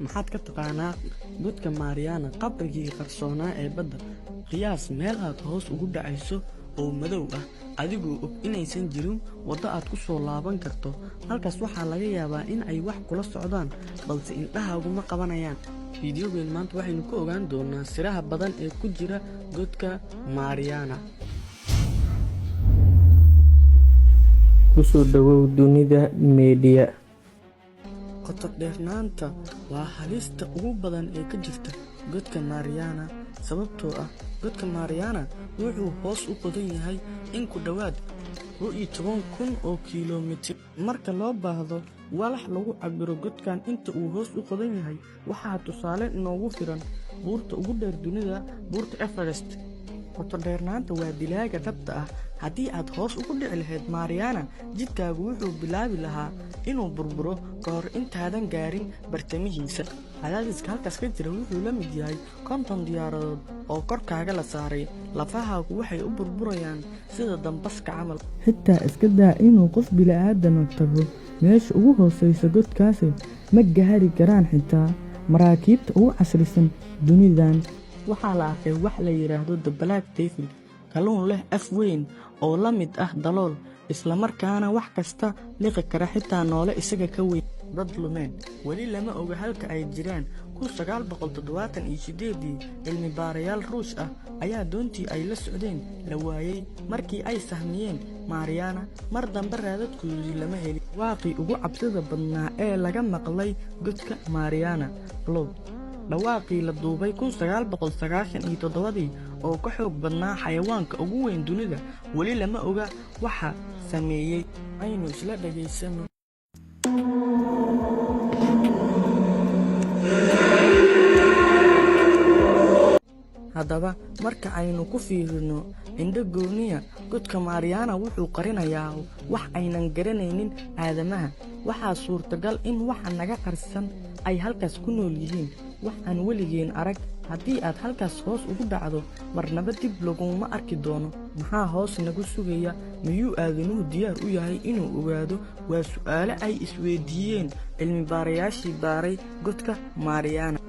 maxaad ka taqaanaa godka Mariana qabrigii qarsoonaa ee badda? Qiyaas meel aad hoos ugu dhacayso oo madow ah adigoo og inaysan jirin waddo aad ku soo laaban karto. Halkaas waxaa laga yaabaa in ay wax kula socdaan balse indhahaagu ma qabanayaan. Fiidiyowgan maanta waxaynu ku ogaan doonaa siraha badan ee ku jira godka Mariana. Kusoo dhawow Dunida Media. Qoto dheernaanta waa halista ugu badan ee ka jirta godka Mariana sababtoo ah godka Mariana wuxuu hoos u qodan yahay in ku dhawaad 11,000 oo kiiloomitir. Marka loo baahdo walax lagu cabiro godkan inta uu hoos u qodan yahay, waxaa tusaale inoogu filan buurta ugu dheer dunida, buurta Everest. Qoto dheernaanta waa dilaaga dhabta ah. Haddii aad hoos ugu dhici lahayd Mariana, jidkaagu wuxuu bilaabi lahaa inuu burburo ka hor intaadan gaarin bartamihiisa. Cadaadiska halkaas ka jira wuxuu la mid yahay 50 diyaaradood oo korkaaga la saaray. Lafahaagu waxay u burburayaan sida dambaska camal. Xitaa iska daa inuu qof bini'aadam tago meesha ugu hooseysa godkaasi, ma gaari karaan xitaa maraakiibta ugu casrisan dunidan. Waxaa la arkay wax la yiraahdo The Black Devil, kalluun leh af weyn oo la mid ah dalool, isla markaana wax kasta liqi kara, xitaa noole isaga ka weyn. Dad lumeen weli lama oga halka ay jiraan. 1978 cilmi baarayaal Ruush ah ayaa doontii ay la socdeen la waayay markii ay sahmiyeen Mariana. Mar dambe raadadkoodii lama helin. Waaqii ugu cabsida badnaa ee laga maqlay godka Mariana Blow, dhawaaqii la duubay 1997 oo ka xoog badnaa xayawaanka ugu weyn dunida, weli lama oga waxa sameeyay. Aynu isla dhageysano. Haddaba marka aynu ku fiirino indho gooniya, godka Mariana wuxuu qarinayaa wax aynan garanaynin aadamaha. Waxaa suurtagal in waxa naga qarsan ay halkaas ku nool yihiin, wax aan weligeen arag. Haddii aad halkaas hoos ugu dhacdo, marnaba dib laguma arki doono. Maxaa hoos nagu sugaya? Miyuu aadanuhu diyaar u yahay inuu ogaado? Waa su'aalo ay isweydiiyeen cilmi baarayaashii baaray godka Mariana.